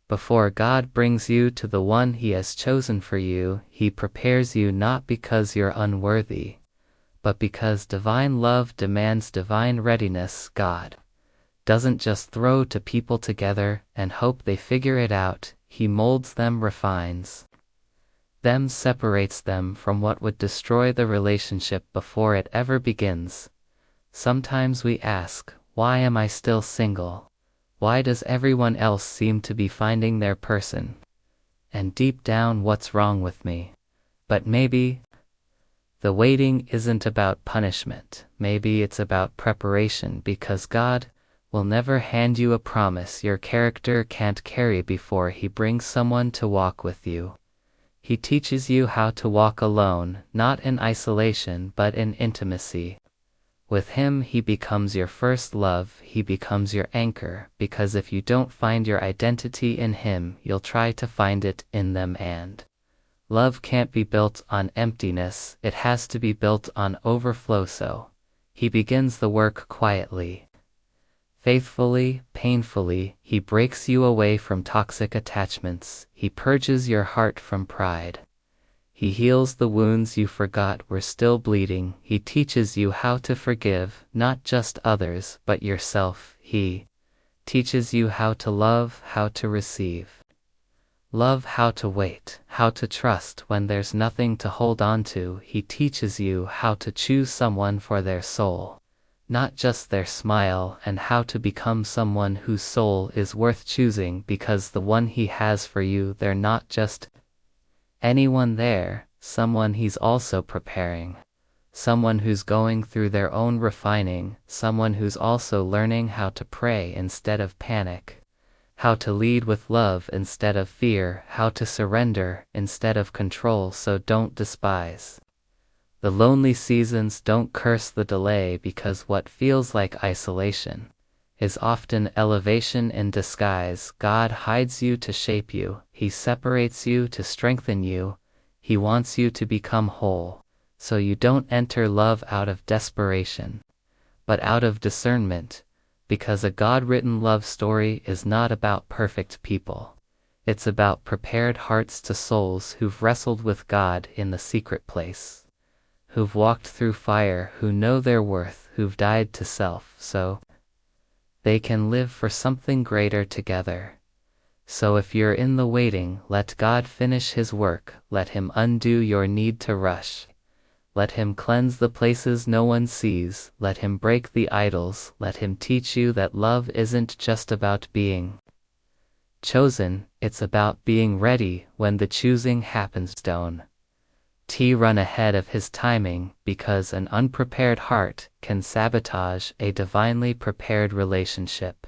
Before God brings you to the one He has chosen for you, He prepares you not because you're unworthy, but because divine love demands divine readiness. God doesn't just throw two people together and hope they figure it out. He molds them, refines them, separates them from what would destroy the relationship before it ever begins. Sometimes we ask, why am I still single? Why does everyone else seem to be finding their person? And deep down, what's wrong with me? But maybe the waiting isn't about punishment. Maybe it's about preparation, because God will never hand you a promise your character can't carry before He brings someone to walk with you. He teaches you how to walk alone, not in isolation but in intimacy. With Him, He becomes your first love. He becomes your anchor, because if you don't find your identity in Him, you'll try to find it in them. And love can't be built on emptiness, it has to be built on overflow. So He begins the work quietly, faithfully, painfully. He breaks you away from toxic attachments. He purges your heart from pride. He heals the wounds you forgot were still bleeding. He teaches you how to forgive, not just others, but yourself. He teaches you how to love, how to receive love, how to wait, how to trust when there's nothing to hold on to. He teaches you how to choose someone for their soul, not just their smile, and how to become someone whose soul is worth choosing, because the one He has for you, they're not just anyone there, someone He's also preparing, someone who's going through their own refining, someone who's also learning how to pray instead of panic, how to lead with love instead of fear, how to surrender instead of control. So don't despise the lonely seasons, don't curse the delay, because what feels like isolation is often elevation in disguise. God hides you to shape you. He separates you to strengthen you. He wants you to become whole, so you don't enter love out of desperation, but out of discernment, because a God-written love story is not about perfect people. It's about prepared hearts to souls who've wrestled with God in the secret place, who've walked through fire, who know their worth, who've died to self, so they can live for something greater together. So if you're in the waiting, let God finish His work. Let Him undo your need to rush. Let Him cleanse the places no one sees. Let Him break the idols. Let Him teach you that love isn't just about being chosen, it's about being ready when the choosing happens. Don't run ahead of His timing, because an unprepared heart can sabotage a divinely prepared relationship.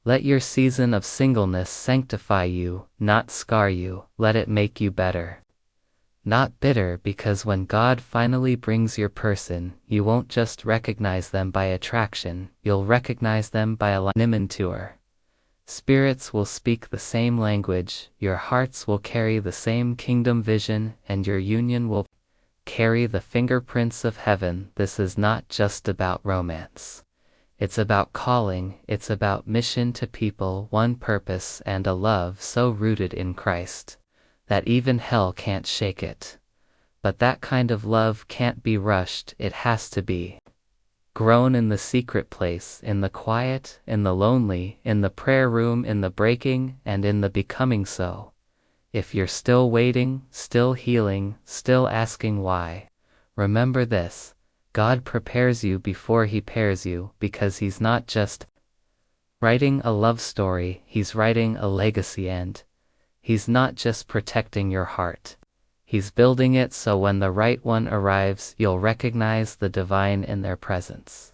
Let your season of singleness sanctify you, not scar you. Let it make you better, not bitter, because when God finally brings your person, you won't just recognize them by attraction, you'll recognize them by alignment. Your spirits will speak the same language, your hearts will carry the same kingdom vision, and your union will carry the fingerprints of heaven. This is not just about romance. It's about calling, it's about mission to people, one purpose, and a love so rooted in Christ that even hell can't shake it. But that kind of love can't be rushed. It has to be grown in the secret place, in the quiet, in the lonely, in the prayer room, in the breaking, and in the becoming. So if you're still waiting, still healing, still asking why, remember this: God prepares you before He pairs you, because He's not just writing a love story, He's writing a legacy. And He's not just protecting your heart, He's building it so when the right one arrives, you'll recognize the divine in their presence,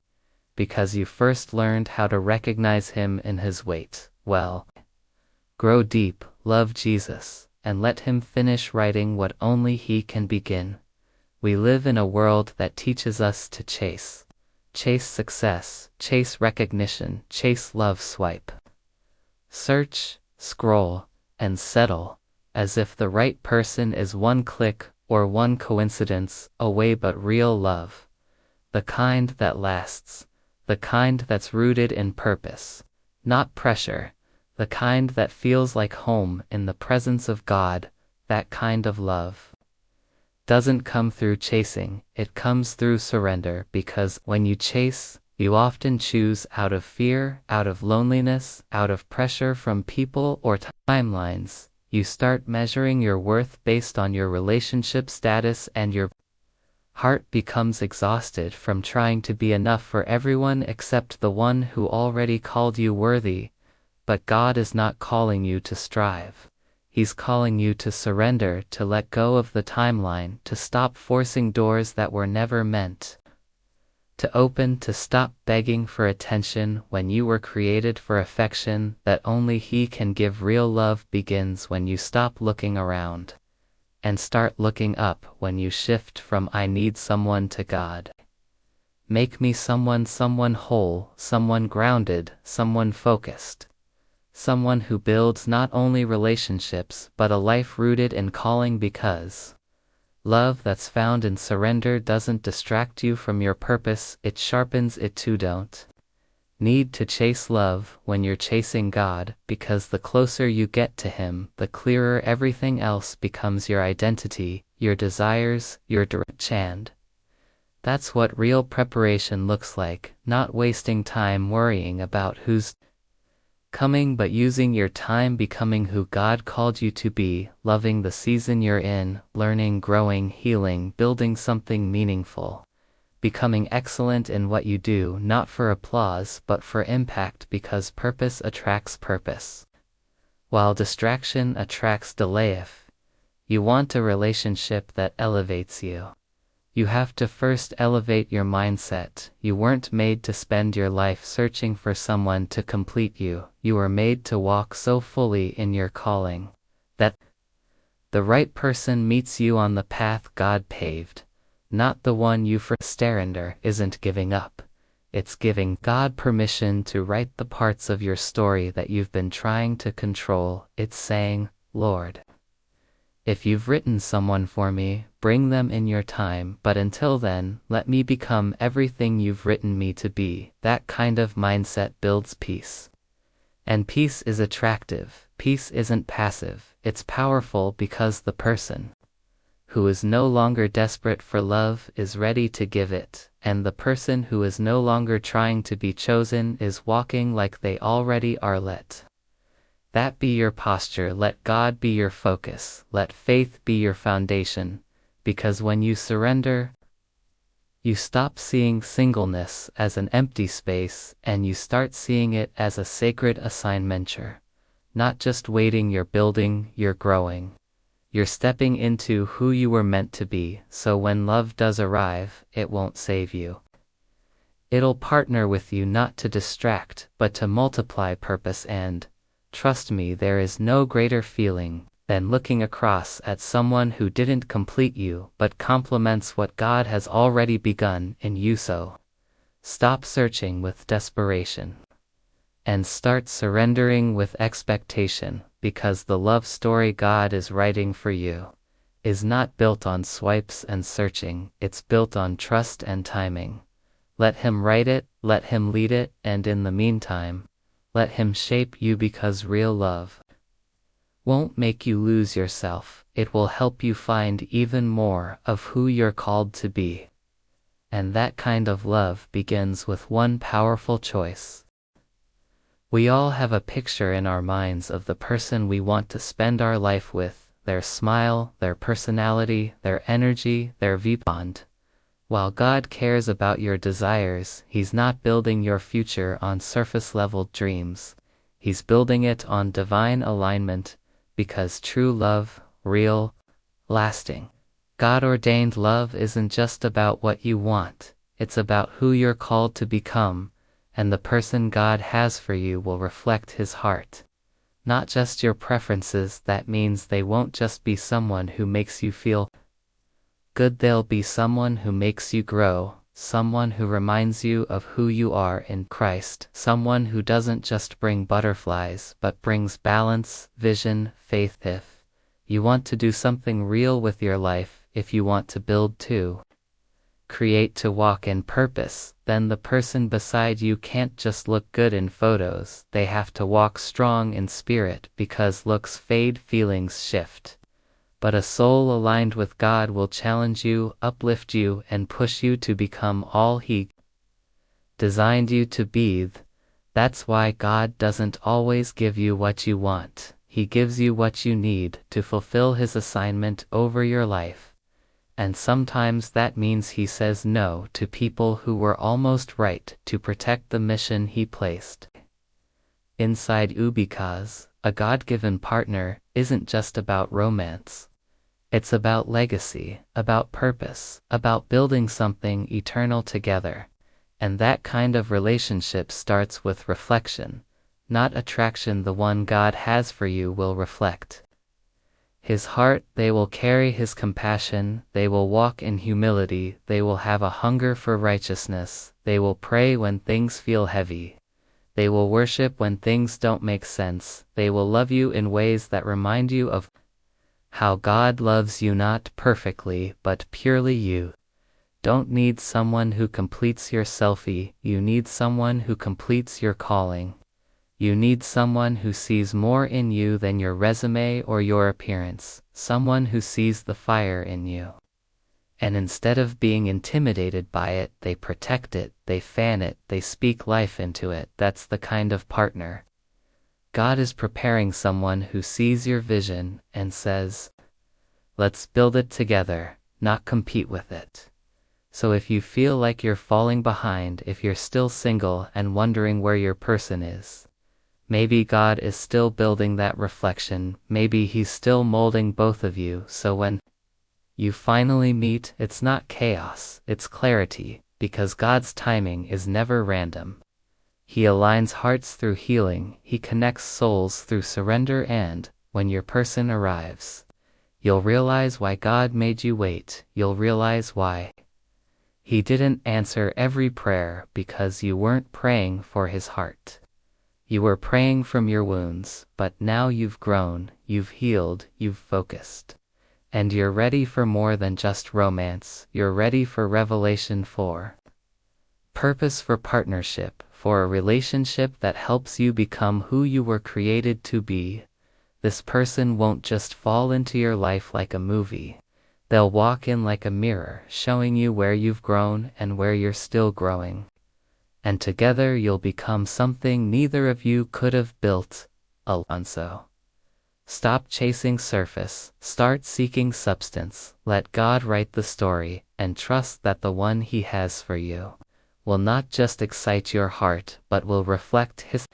because you first learned how to recognize Him in His wait. Well, grow deep, love Jesus, and let Him finish writing what only He can begin. We live in a world that teaches us to chase success, chase recognition, chase love, swipe, search, scroll, and settle, as if the right person is one click or one coincidence away. But real love, the kind that lasts, the kind that's rooted in purpose, not pressure, The kind that feels like home in the presence of God, that kind of love doesn't come through chasing, it comes through surrender, because when you chase, you often choose out of fear, out of loneliness, out of pressure from people or timelines. You start measuring your worth based on your relationship status, and your heart becomes exhausted from trying to be enough for everyone except the one who already called you worthy. But God is not calling you to strive. He's calling you to surrender, to let go of the timeline, to stop forcing doors that were never meant to open, to stop begging for attention when you were created for affection that only He can give. Real love begins when you stop looking around and start looking up, when you shift from "I need someone" to "God, make me someone," someone whole, someone grounded, someone focused. Someone who builds not only relationships but a life rooted in calling, because love that's found in surrender doesn't distract you from your purpose, it sharpens it too. Don't need to chase love when you're chasing God, because the closer you get to Him, the clearer everything else becomes: your identity, your desires, your direction. That's what real preparation looks like, not wasting time worrying about who's coming, but using your time becoming who God called you to be, loving the season you're in, learning, growing, healing, building something meaningful, becoming excellent in what you do, not for applause but for impact, because purpose attracts purpose, while distraction attracts delay. If you want a relationship that elevates you, you have to first elevate your mindset. You weren't made to spend your life searching for someone to complete you. You were made to walk so fully in your calling that the right person meets you on the path God paved, not the one you for. Surrender isn't giving up. It's giving God permission to write the parts of your story that you've been trying to control. It's saying, "Lord, if you've written someone for me, bring them in your time, but until then, let me become everything you've written me to be." That kind of mindset builds peace. And peace is attractive. Peace isn't passive, it's powerful, because the person who is no longer desperate for love is ready to give it, and the person who is no longer trying to be chosen is walking like they already are. Let that be your posture. Let God be your focus. Let faith be your foundation. Because when you surrender, you stop seeing singleness as an empty space, and you start seeing it as a sacred assignment. You're not just waiting, you're building, you're growing. You're stepping into who you were meant to be, so when love does arrive, it won't save you. It'll partner with you, not to distract, but to multiply purpose. And trust me, there is no greater feeling than looking across at someone who didn't complete you but complements what God has already begun in you. So stop searching with desperation and start surrendering with expectation, because the love story God is writing for you is not built on swipes and searching, it's built on trust and timing. Let Him write it, let Him lead it, and in the meantime, let Him shape you, because real love won't make you lose yourself, it will help you find even more of who you're called to be. And that kind of love begins with one powerful choice. We all have a picture in our minds of the person we want to spend our life with, their smile, their personality, their energy, their viewpoint. While God cares about your desires, He's not building your future on surface-level dreams. He's building it on divine alignment, because true love, real, lasting, God-ordained love isn't just about what you want, it's about who you're called to become, and the person God has for you will reflect His heart, not just your preferences. That means they won't just be someone who makes you feel good, they'll be someone who makes you grow, someone who reminds you of who you are in Christ, someone who doesn't just bring butterflies but brings balance, vision, faith. If you want to do something real with your life, if you want to build too, create to walk in purpose, then the person beside you can't just look good in photos, they have to walk strong in spirit, because looks fade, feelings shift. But a soul aligned with God will challenge you, uplift you, and push you to become all He designed you to be. That's why God doesn't always give you what you want. He gives you what you need to fulfill His assignment over your life. And sometimes that means He says no to people who were almost right to protect the mission He placed inside you, because a God-given partner isn't just about romance. It's about legacy, about purpose, about building something eternal together. And that kind of relationship starts with reflection, not attraction. The one God has for you will reflect His heart, they will carry His compassion, they will walk in humility, they will have a hunger for righteousness, they will pray when things feel heavy, they will worship when things don't make sense, they will love you in ways that remind you of how God loves you, not perfectly, but purely. You don't need someone who completes your selfie, you need someone who completes your calling. You need someone who sees more in you than your resume or your appearance, someone who sees the fire in you. And instead of being intimidated by it, they protect it, they fan it, they speak life into it. That's the kind of partner God is preparing, someone who sees your vision and says, let's build it together, not compete with it. So if you feel like you're falling behind, if you're still single and wondering where your person is, maybe God is still building that reflection, maybe He's still molding both of you, so when you finally meet, it's not chaos, it's clarity, because God's timing is never random. He aligns hearts through healing, He connects souls through surrender, and when your person arrives, you'll realize why God made you wait, you'll realize why He didn't answer every prayer, because you weren't praying for His heart. You were praying from your wounds, but now you've grown, you've healed, you've focused. And you're ready for more than just romance, you're ready for revelation, for purpose, for partnership, for a relationship that helps you become who you were created to be. This person won't just fall into your life like a movie. They'll walk in like a mirror, showing you where you've grown and where you're still growing. And together you'll become something neither of you could have built alone. So stop chasing surface, start seeking substance, let God write the story, and trust that the one He has for you will not just excite your heart, but will reflect His,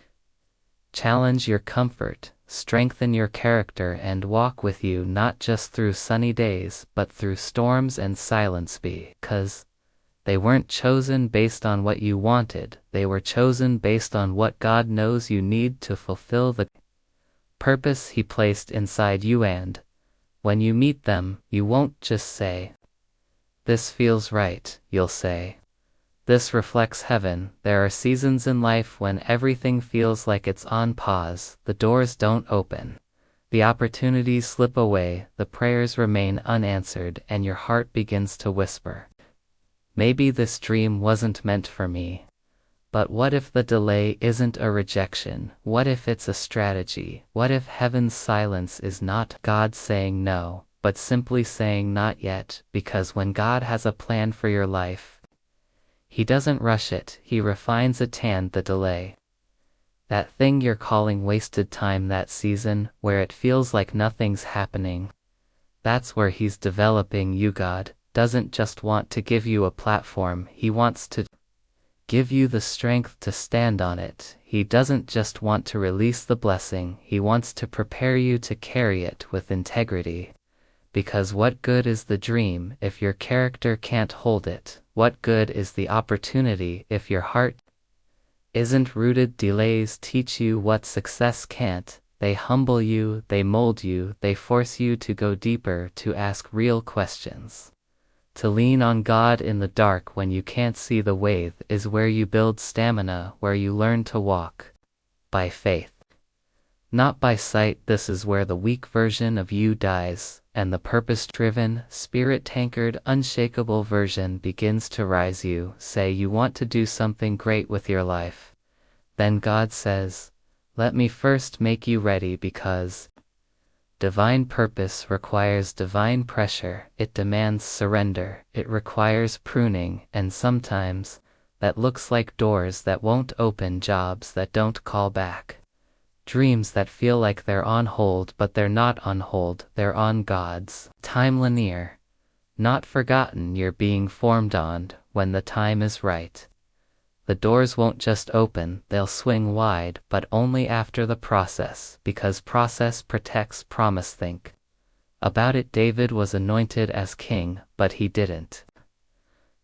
challenge your comfort, strengthen your character, and walk with you not just through sunny days, but through storms and silence, because they weren't chosen based on what you wanted, they were chosen based on what God knows you need to fulfill the purpose He placed inside you. And when you meet them, you won't just say, "This feels right," you'll say, "This reflects heaven." There are seasons in life when everything feels like it's on pause, the doors don't open, the opportunities slip away, the prayers remain unanswered, and your heart begins to whisper, maybe this dream wasn't meant for me. But what if the delay isn't a rejection? What if it's a strategy? What if heaven's silence is not God saying no, but simply saying not yet? Because when God has a plan for your life, He doesn't rush it, He refines it. And the delay, that thing you're calling wasted time, that season where it feels like nothing's happening, that's where He's developing you. God doesn't just want to give you a platform, He wants to give you the strength to stand on it. He doesn't just want to release the blessing, He wants to prepare you to carry it with integrity. Because what good is the dream if your character can't hold it? What good is the opportunity if your heart isn't rooted? Delays teach you what success can't. They humble you, they mold you, they force you to go deeper, to ask real questions. To lean on God in the dark when you can't see the way is where you build stamina, where you learn to walk by faith, not by sight. This is where the weak version of you dies, and the purpose-driven, spirit-anchored, unshakable version begins to rise. You say you want to do something great with your life. Then God says, "Let me first make you ready," because divine purpose requires divine pressure, it demands surrender, it requires pruning, and sometimes that looks like doors that won't open, jobs that don't call back, dreams that feel like they're on hold, but they're not on hold, they're on God's time linear, not forgotten. You're being formed on when the time is right. The doors won't just open, they'll swing wide, but only after the process, because process protects promise. Think about it. David was anointed as king, but he didn't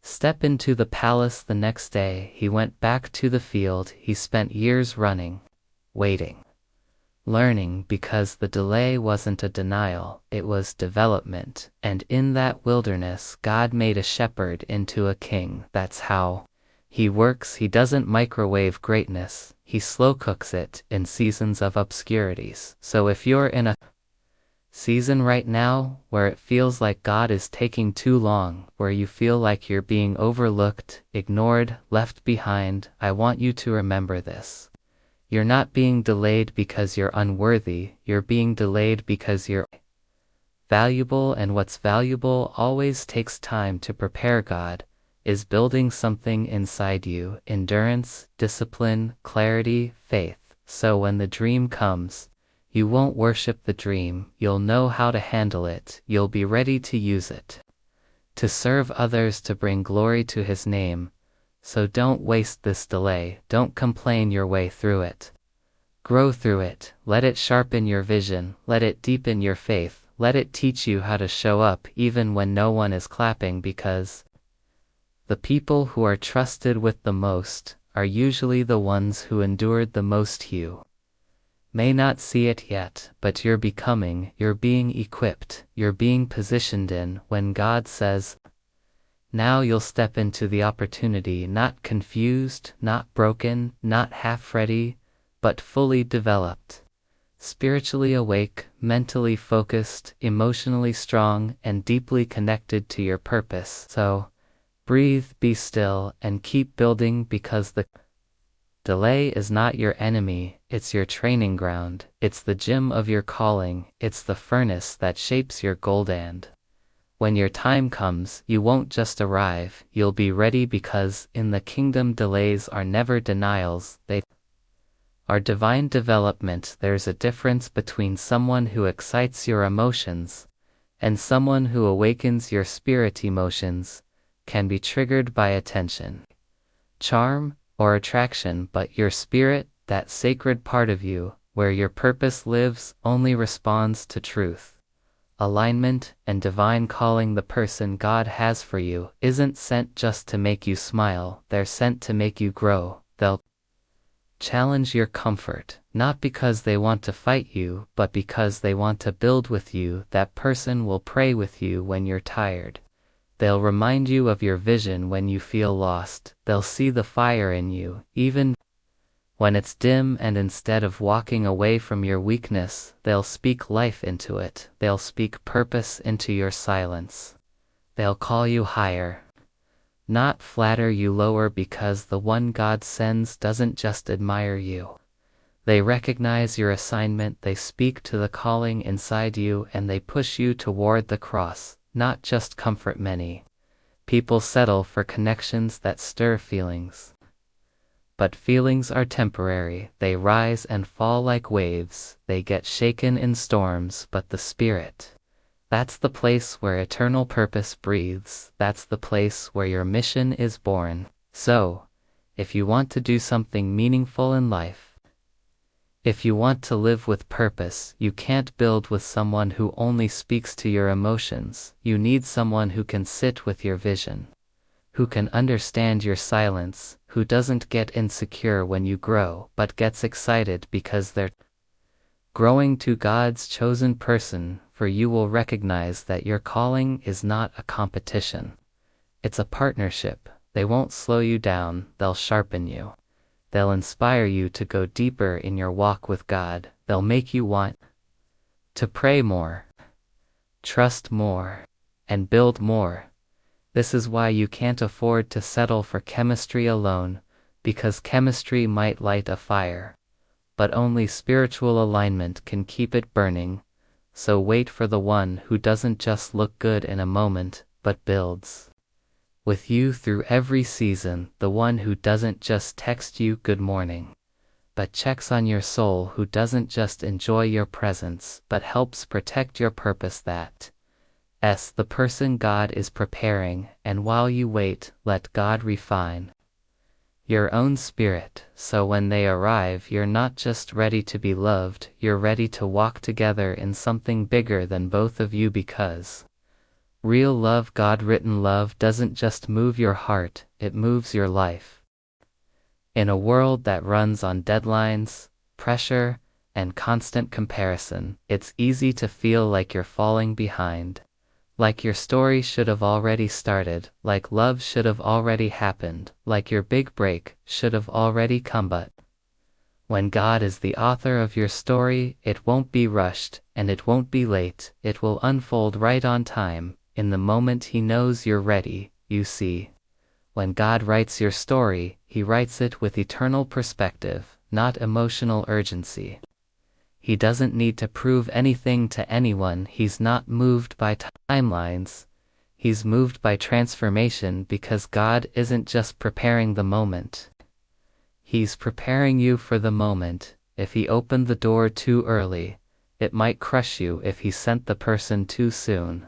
step into the palace the next day. He went back to the field. He spent years running, waiting, learning, because the delay wasn't a denial, it was development. And in that wilderness, God made a shepherd into a king. That's how He works. He doesn't microwave greatness, He slow cooks it in seasons of obscurities. So if you're in a season right now where it feels like God is taking too long, where you feel like you're being overlooked, ignored, left behind, I want you to remember this. You're not being delayed because you're unworthy, you're being delayed because you're valuable, and what's valuable always takes time to prepare. God is building something inside you: endurance, discipline, clarity, faith. So when the dream comes, you won't worship the dream, you'll know how to handle it, you'll be ready to use it, to serve others, to bring glory to His name. So don't waste this delay, don't complain your way through it. Grow through it, let it sharpen your vision, let it deepen your faith, let it teach you how to show up even when no one is clapping, because the people who are trusted with the most are usually the ones who endured the most. You may not see it yet, but you're becoming, you're being equipped, you're being positioned in. When God says, now you'll step into the opportunity, not confused, not broken, not half ready, but fully developed, spiritually awake, mentally focused, emotionally strong, and deeply connected to your purpose. So breathe, be still, and keep building, because the delay is not your enemy, it's your training ground, it's the gym of your calling, it's the furnace that shapes your gold. And when your time comes, you won't just arrive, you'll be ready, because in the kingdom, delays are never denials, they are divine development. There's a difference between someone who excites your emotions and someone who awakens your spirit. Emotions can be triggered by attention, charm, or attraction, but your spirit, that sacred part of you, where your purpose lives, only responds to truth, alignment, and divine calling. The person God has for you isn't sent just to make you smile, they're sent to make you grow. They'll challenge your comfort, not because they want to fight you, but because they want to build with you. That person will pray with you when you're tired. They'll remind you of your vision when you feel lost. They'll see the fire in you, even when it's dim, and instead of walking away from your weakness, they'll speak life into it. They'll speak purpose into your silence. They'll call you higher, not flatter you lower, because the one God sends doesn't just admire you. They recognize your assignment, they speak to the calling inside you, and they push you toward the cross, not just comfort. Many people settle for connections that stir feelings, but feelings are temporary. They rise and fall like waves, they get shaken in storms, but the Spirit, that's the place where eternal purpose breathes. That's the place where your mission is born. So, if you want to do something meaningful in life, if you want to live with purpose, you can't build with someone who only speaks to your emotions. You need someone who can sit with your vision, who can understand your silence, who doesn't get insecure when you grow, but gets excited because they're growing to God's chosen person. For you will recognize that your calling is not a competition. It's a partnership. They won't slow you down, they'll sharpen you. They'll inspire you to go deeper in your walk with God. They'll make you want to pray more, trust more, and build more. This is why you can't afford to settle for chemistry alone, because chemistry might light a fire, but only spiritual alignment can keep it burning. So wait for the one who doesn't just look good in a moment, but builds with you through every season, the one who doesn't just text you good morning, but checks on your soul, who doesn't just enjoy your presence, but helps protect your purpose. That's the person God is preparing, and while you wait, let God refine your own spirit, so when they arrive, you're not just ready to be loved, you're ready to walk together in something bigger than both of you, because real love, God-written love, doesn't just move your heart, it moves your life. In a world that runs on deadlines, pressure, and constant comparison, it's easy to feel like you're falling behind, like your story should have already started, like love should have already happened, like your big break should have already come. But when God is the author of your story, it won't be rushed, and it won't be late. It will unfold right on time, in the moment He knows you're ready. You see, when God writes your story, He writes it with eternal perspective, not emotional urgency. He doesn't need to prove anything to anyone. He's not moved by timelines. He's moved by transformation, because God isn't just preparing the moment. He's preparing you for the moment. If He opened the door too early, it might crush you. If He sent the person too soon,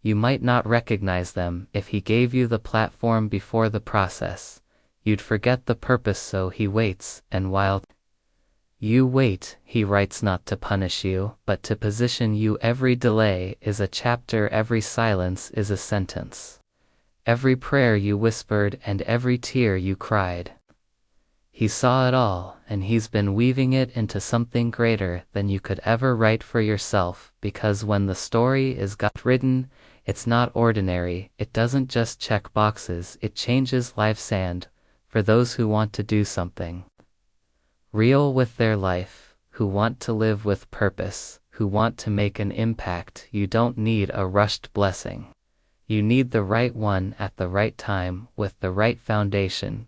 you might not recognize them. If He gave you the platform before the process, you'd forget the purpose. So He waits, and while you wait, He writes not to punish you, but to position you. Every delay is a chapter, every silence is a sentence, every prayer you whispered and every tear you cried. He saw it all, and He's been weaving it into something greater than you could ever write for yourself, because when the story is written, it's not ordinary. It doesn't just check boxes, it changes lives, and for those who want to do something real with their life, who want to live with purpose, who want to make an impact, you don't need a rushed blessing. You need the right one at the right time, with the right foundation.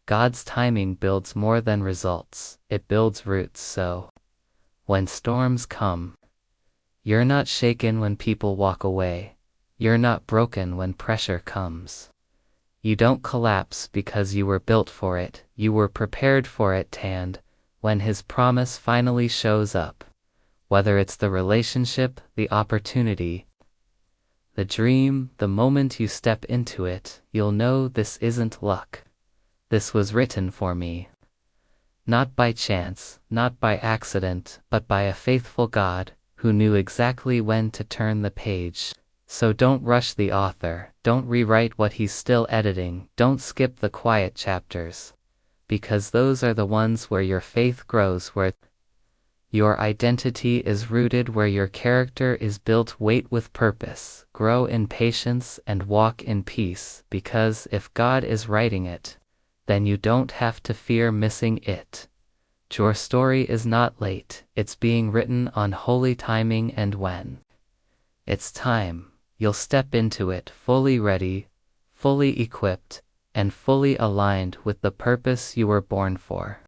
God's timing builds more than results, it builds roots. So when storms come, you're not shaken when people walk away. You're not broken when pressure comes. You don't collapse because you were built for it, you were prepared for it. And when His promise finally shows up, whether it's the relationship, the opportunity, the dream, the moment you step into it, you'll know this isn't luck. This was written for me. Not by chance, not by accident, but by a faithful God, who knew exactly when to turn the page. So don't rush the author, don't rewrite what He's still editing, don't skip the quiet chapters, because those are the ones where your faith grows, where your identity is rooted, where your character is built. Wait with purpose, grow in patience, and walk in peace, because if God is writing it, then you don't have to fear missing it. Your story is not late, it's being written on holy timing, and when it's time, you'll step into it fully ready, fully equipped, and fully aligned with the purpose you were born for.